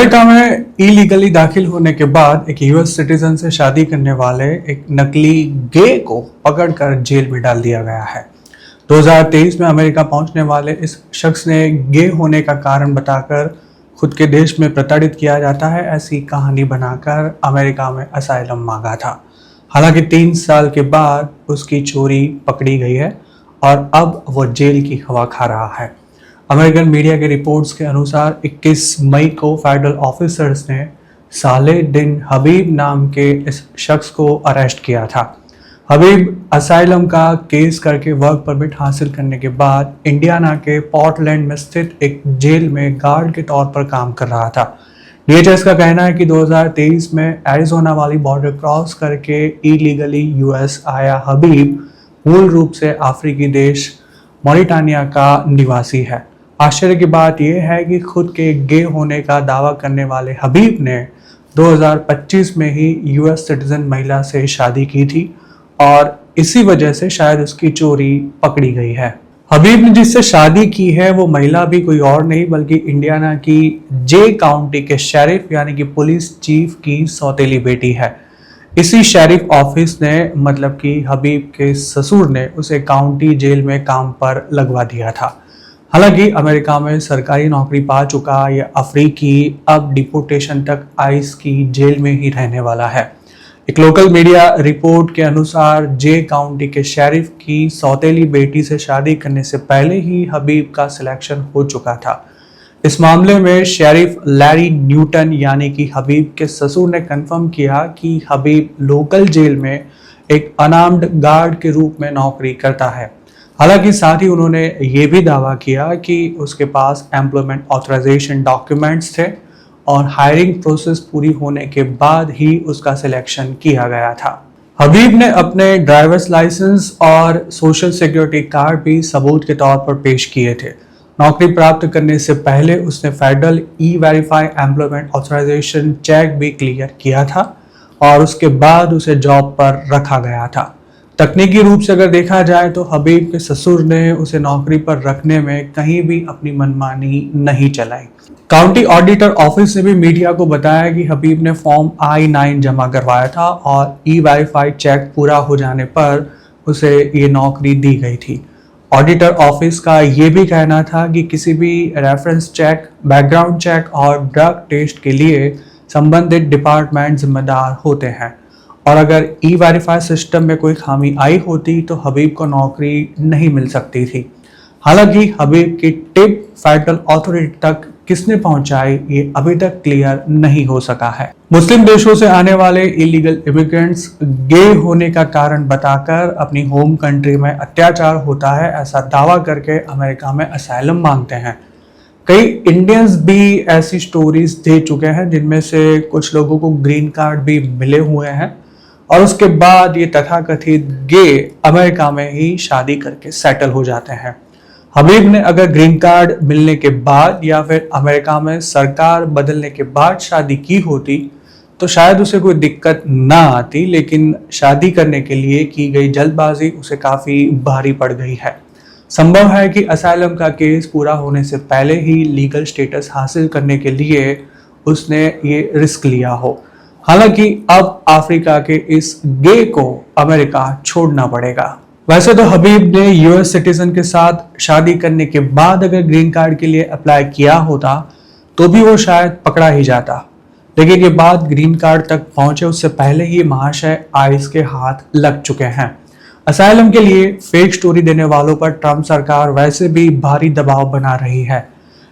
America में illegally दाखिल होने के बाद एक यूएस सिटीजन से शादी करने वाले एक नकली गे को पकड़कर जेल में डाल दिया गया है। 2023 में अमेरिका पहुंचने वाले इस शख्स ने गे होने का कारण बताकर खुद के देश में प्रताड़ित किया जाता है ऐसी कहानी बनाकर अमेरिका में असाइलम मांगा था। हालांकि 3 साल के बाद उसकी चोरी पकड़ी गई है और अब वो जेल की हवा खा रहा है। अमेरिकन मीडिया के रिपोर्ट्स के अनुसार 21 मई को फेडरल ऑफिसर्स ने सालेह-दिन हबीब नाम के इस शख्स को अरेस्ट किया था। हबीब असाइलम का केस करके वर्क परमिट हासिल करने के बाद इंडियाना के पोर्टलैंड में स्थित एक जेल में गार्ड के तौर पर काम कर रहा था। डीएचएस का कहना है कि 2023 में एरिजोना वाली बॉर्डर क्रॉस करके इलीगली यूएस आया हबीब मूल रूप से अफ्रीकी देश मॉरिटानिया का निवासी है। आश्चर्य की बात यह है कि खुद के गे होने का दावा करने वाले हबीब ने 2025 में ही यूएस सिटीजन महिला से शादी की थी और इसी वजह से शायद उसकी चोरी पकड़ी गई है। हबीब ने जिससे शादी की है वो महिला भी कोई और नहीं बल्कि इंडियाना की जे काउंटी के शेरिफ यानी कि पुलिस चीफ की सौतेली बेटी है। इसी शेरिफ ऑफिस ने मतलब कि हबीब के ससुर ने उसे काउंटी जेल में काम पर लगवा दिया था। हालांकि अमेरिका में सरकारी नौकरी पा चुका यह अफ्रीकी अब डिपोर्टेशन तक आइस की जेल में ही रहने वाला है। एक लोकल मीडिया रिपोर्ट के अनुसार जे काउंटी के शेरिफ की सौतेली बेटी से शादी करने से पहले ही हबीब का सिलेक्शन हो चुका था। इस मामले में शेरिफ लैरी न्यूटन यानी कि हबीब के ससुर ने कंफर्म किया कि हबीब लोकल जेल में एक अनार्म्ड गार्ड के रूप में नौकरी करता है। हालांकि साथ ही उन्होंने ये भी दावा किया कि उसके पास एम्प्लॉयमेंट ऑथराइजेशन डॉक्यूमेंट्स थे और हायरिंग प्रोसेस पूरी होने के बाद ही उसका सिलेक्शन किया गया था। हबीब ने अपने ड्राइवर्स लाइसेंस और सोशल सिक्योरिटी कार्ड भी सबूत के तौर पर पेश किए थे। नौकरी प्राप्त करने से पहले उसने फेडरल ई-वेरीफाई एम्प्लॉयमेंट ऑथराइजेशन चेक भी क्लियर किया था और उसके बाद उसे जॉब पर रखा गया था। तकनीकी रूप से अगर देखा जाए तो हबीब के ससुर ने उसे नौकरी पर रखने में कहीं भी अपनी मनमानी नहीं चलाई। काउंटी ऑडिटर ऑफिस ने भी मीडिया को बताया कि हबीब ने फॉर्म I-9 जमा करवाया था और ई-वेरीफाई चेक पूरा हो जाने पर उसे ये नौकरी दी गई थी। ऑडिटर ऑफिस का ये भी कहना था कि किसी भी रेफरेंस चेक, बैकग्राउंड चेक और ड्रग टेस्ट के लिए संबंधित डिपार्टमेंट जिम्मेदार होते हैं और अगर ई-वेरीफाई सिस्टम में कोई खामी आई होती तो हबीब को नौकरी नहीं मिल सकती थी। हालांकि हबीब की टिप फेडरल अथॉरिटी तक किसने पहुंचाई ये अभी तक क्लियर नहीं हो सका है। मुस्लिम देशों से आने वाले इलीगल इमिग्रेंट्स गे होने का कारण बताकर अपनी होम कंट्री में अत्याचार होता है ऐसा दावा करके अमेरिका में असाइलम मांगते हैं। कई इंडियंस भी ऐसी स्टोरीज दे चुके हैं जिनमें से कुछ लोगों को ग्रीन कार्ड भी मिले हुए हैं और उसके बाद ये तथाकथित गे अमेरिका में ही शादी करके सेटल हो जाते हैं। हबीब ने अगर ग्रीन कार्ड मिलने के बाद या फिर अमेरिका में सरकार बदलने के बाद शादी की होती तो शायद उसे कोई दिक्कत ना आती, लेकिन शादी करने के लिए की गई जल्दबाजी उसे काफी भारी पड़ गई है। संभव है कि असाइलम का केस पूरा होने से पहले ही लीगल स्टेटस हासिल करने के लिए उसने ये रिस्क लिया हो। हालांकि अब अफ्रीका के इस गे को अमेरिका छोड़ना पड़ेगा। वैसे तो हबीब ने यूएस सिटीजन के साथ शादी करने के बाद अगर ग्रीन कार्ड के लिए अप्लाई किया होता तो भी वो शायद पकड़ा ही जाता, लेकिन ये बात ग्रीन कार्ड तक पहुंचे उससे पहले ही महाशय आइस के हाथ लग चुके हैं। असाइलम के लिए फेक स्टोरी देने वालों पर ट्रंप सरकार वैसे भी भारी दबाव बना रही है।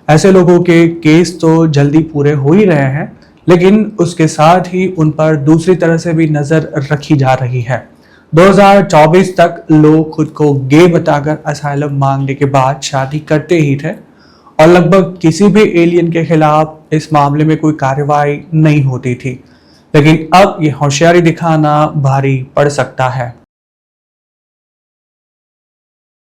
ऐसे लोगों के केस तो जल्दी पूरे हो ही रहे हैं, लेकिन उसके साथ ही उन पर दूसरी तरह से भी नजर रखी जा रही है। 2024 तक लोग खुद को गे बताकर असाइलम मांगने के बाद शादी करते ही थे और लगभग किसी भी एलियन के खिलाफ इस मामले में कोई कार्रवाई नहीं होती थी, लेकिन अब ये होशियारी दिखाना भारी पड़ सकता है।